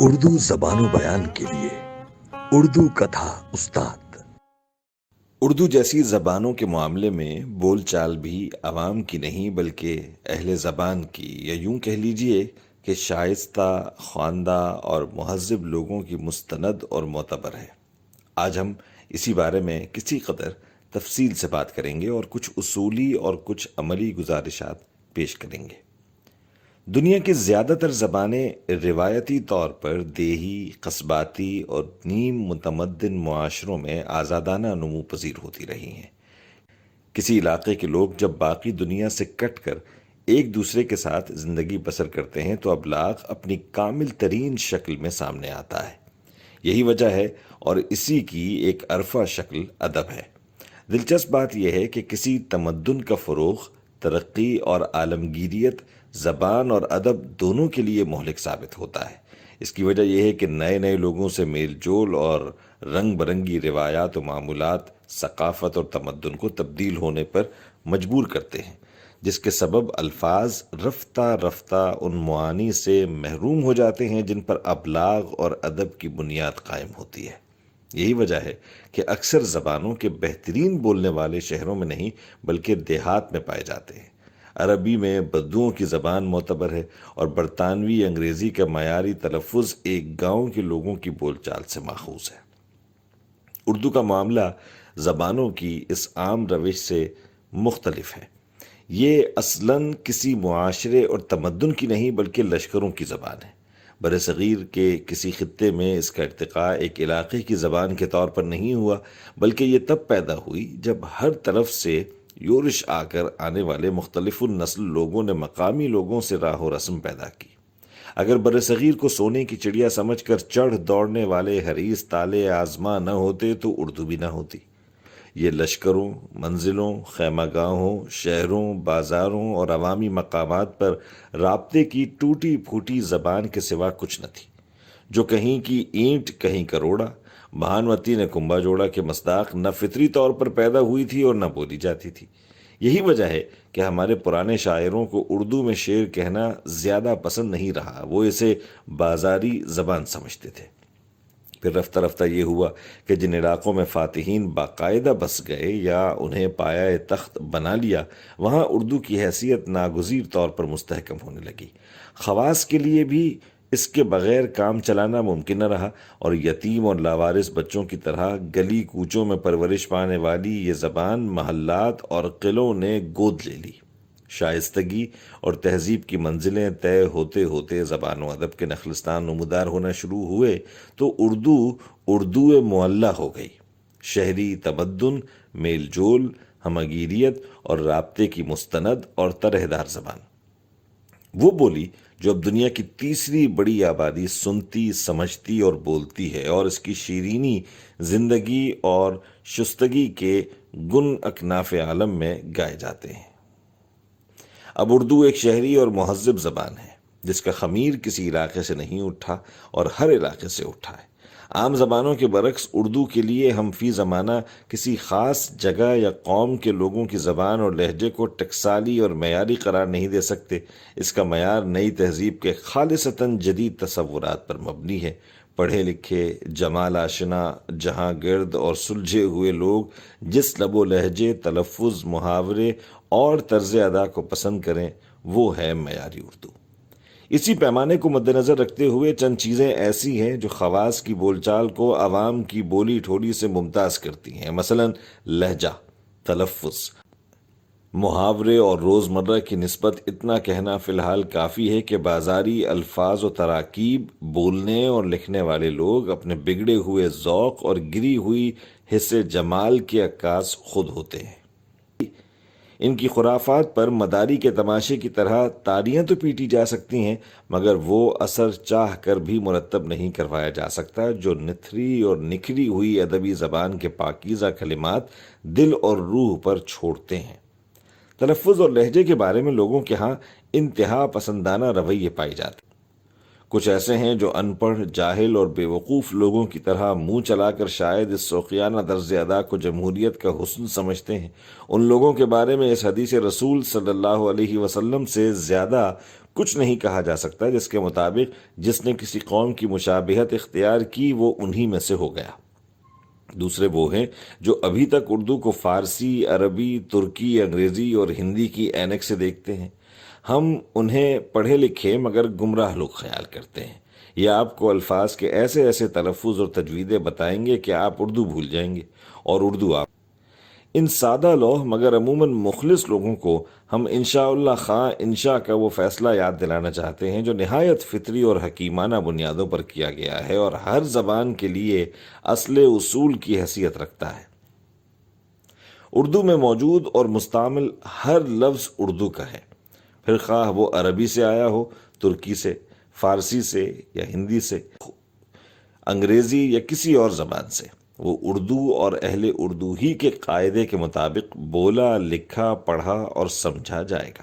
اردو زبان و بیان کے لیے اردو کتھا استاد۔ اردو جیسی زبانوں کے معاملے میں بول چال بھی عوام کی نہیں بلکہ اہل زبان کی، یا یوں کہہ لیجئے کہ شائستہ، خواندہ اور مہذب لوگوں کی مستند اور معتبر ہے۔ آج ہم اسی بارے میں کسی قدر تفصیل سے بات کریں گے اور کچھ اصولی اور کچھ عملی گزارشات پیش کریں گے۔ دنیا کی زیادہ تر زبانیں روایتی طور پر دیہی، قصباتی اور نیم متمدن معاشروں میں آزادانہ نمو پذیر ہوتی رہی ہیں۔ کسی علاقے کے لوگ جب باقی دنیا سے کٹ کر ایک دوسرے کے ساتھ زندگی بسر کرتے ہیں تو ابلاغ اپنی کامل ترین شکل میں سامنے آتا ہے۔ یہی وجہ ہے اور اسی کی ایک عرفہ شکل ادب ہے۔ دلچسپ بات یہ ہے کہ کسی تمدن کا فروغ، ترقی اور عالمگیریت زبان اور ادب دونوں کے لیے مہلک ثابت ہوتا ہے۔ اس کی وجہ یہ ہے کہ نئے نئے لوگوں سے میل جول اور رنگ برنگی روایات و معمولات ثقافت اور تمدن کو تبدیل ہونے پر مجبور کرتے ہیں، جس کے سبب الفاظ رفتہ رفتہ ان معانی سے محروم ہو جاتے ہیں جن پر ابلاغ اور ادب کی بنیاد قائم ہوتی ہے۔ یہی وجہ ہے کہ اکثر زبانوں کے بہترین بولنے والے شہروں میں نہیں بلکہ دیہات میں پائے جاتے ہیں۔ عربی میں بدوؤں کی زبان معتبر ہے اور برطانوی انگریزی کا معیاری تلفظ ایک گاؤں کے لوگوں کی بول چال سے ماخوذ ہے۔ اردو کا معاملہ زبانوں کی اس عام روش سے مختلف ہے۔ یہ اصلاً کسی معاشرے اور تمدن کی نہیں بلکہ لشکروں کی زبان ہے۔ برصغیر کے کسی خطے میں اس کا ارتقاء ایک علاقے کی زبان کے طور پر نہیں ہوا بلکہ یہ تب پیدا ہوئی جب ہر طرف سے یورش آ کر آنے والے مختلف النسل لوگوں نے مقامی لوگوں سے راہ و رسم پیدا کی۔ اگر برصغیر کو سونے کی چڑیا سمجھ کر چڑھ دوڑنے والے حریص تالے آزما نہ ہوتے تو اردو بھی نہ ہوتی۔ یہ لشکروں، منزلوں، خیمہ گاہوں، شہروں، بازاروں اور عوامی مقامات پر رابطے کی ٹوٹی پھوٹی زبان کے سوا کچھ نہ تھی، جو کہیں کی اینٹ کہیں کروڑا، بھانوتی نے کنبا جوڑا کے مصداق نہ فطری طور پر پیدا ہوئی تھی اور نہ بولی جاتی تھی۔ یہی وجہ ہے کہ ہمارے پرانے شاعروں کو اردو میں شعر کہنا زیادہ پسند نہیں رہا، وہ اسے بازاری زبان سمجھتے تھے۔ پھر رفتہ رفتہ یہ ہوا کہ جن علاقوں میں فاتحین باقاعدہ بس گئے یا انہیں پایہ تخت بنا لیا، وہاں اردو کی حیثیت ناگزیر طور پر مستحکم ہونے لگی۔ خواص کے لیے بھی اس کے بغیر کام چلانا ممکن نہ رہا اور یتیم اور لاوارث بچوں کی طرح گلی کوچوں میں پرورش پانے والی یہ زبان محلات اور قلعوں نے گود لے لی۔ شائستگی اور تہذیب کی منزلیں طے ہوتے ہوتے زبان و ادب کے نخلستان نمودار ہونا شروع ہوئے تو اردو معلّہ ہو گئی۔ شہری تمدن، میل جول، ہمگیریت اور رابطے کی مستند اور طرحدار زبان، وہ بولی جو اب دنیا کی تیسری بڑی آبادی سنتی، سمجھتی اور بولتی ہے، اور اس کی شیرینی زندگی اور شستگی کے گن اکناف عالم میں گائے جاتے ہیں۔ اب اردو ایک شہری اور مہذب زبان ہے جس کا خمیر کسی علاقے سے نہیں اٹھا اور ہر علاقے سے اٹھا ہے۔ عام زبانوں کے برعکس اردو کے لیے ہم فی زمانہ کسی خاص جگہ یا قوم کے لوگوں کی زبان اور لہجے کو ٹکسالی اور معیاری قرار نہیں دے سکتے۔ اس کا معیار نئی تہذیب کے خالصتاً جدید تصورات پر مبنی ہے۔ پڑھے لکھے، جمال آشنا، جہاں گرد اور سلجھے ہوئے لوگ جس لب و لہجے، تلفظ، محاورے اور طرز ادا کو پسند کریں وہ ہے معیاری اردو۔ اسی پیمانے کو مد نظر رکھتے ہوئے چند چیزیں ایسی ہیں جو خواص کی بول چال کو عوام کی بولی ٹھولی سے ممتاز کرتی ہیں، مثلاً لہجہ، تلفظ، محاورے اور روزمرہ کی نسبت اتنا کہنا فی الحال کافی ہے کہ بازاری الفاظ و تراکیب بولنے اور لکھنے والے لوگ اپنے بگڑے ہوئے ذوق اور گری ہوئی حس جمال کے عکاس خود ہوتے ہیں۔ ان کی خرافات پر مداری کے تماشے کی طرح تالیاں تو پیٹی جا سکتی ہیں مگر وہ اثر چاہ کر بھی مرتب نہیں کروایا جا سکتا جو نتھری اور نکھری ہوئی ادبی زبان کے پاکیزہ کلمات دل اور روح پر چھوڑتے ہیں۔ تلفظ اور لہجے کے بارے میں لوگوں کے ہاں انتہا پسندانہ رویے پائے جاتے ہیں۔ کچھ ایسے ہیں جو ان پڑھ، جاہل اور بے وقوف لوگوں کی طرح منہ چلا کر شاید اس سوخیانہ طرز ادا کو جمہوریت کا حسن سمجھتے ہیں۔ ان لوگوں کے بارے میں اس حدیث رسول صلی اللہ علیہ وسلم سے زیادہ کچھ نہیں کہا جا سکتا جس کے مطابق جس نے کسی قوم کی مشابہت اختیار کی وہ انہی میں سے ہو گیا۔ دوسرے وہ ہیں جو ابھی تک اردو کو فارسی، عربی، ترکی، انگریزی اور ہندی کی عینک سے دیکھتے ہیں۔ ہم انہیں پڑھے لکھے مگر گمراہ لوگ خیال کرتے ہیں۔ یہ آپ کو الفاظ کے ایسے ایسے تلفظ اور تجویدیں بتائیں گے کہ آپ اردو بھول جائیں گے اور اردو آپ۔ ان سادہ لوح مگر عموماً مخلص لوگوں کو ہم انشاءاللہ خواہ انشاء کا وہ فیصلہ یاد دلانا چاہتے ہیں جو نہایت فطری اور حکیمانہ بنیادوں پر کیا گیا ہے اور ہر زبان کے لیے اصل اصول کی حیثیت رکھتا ہے۔ اردو میں موجود اور مستعمل ہر لفظ اردو کا ہے، پھر خواہ وہ عربی سے آیا ہو، ترکی سے، فارسی سے یا ہندی سے، انگریزی یا کسی اور زبان سے، وہ اردو اور اہل اردو ہی کے قاعدے کے مطابق بولا، لکھا، پڑھا اور سمجھا جائے گا۔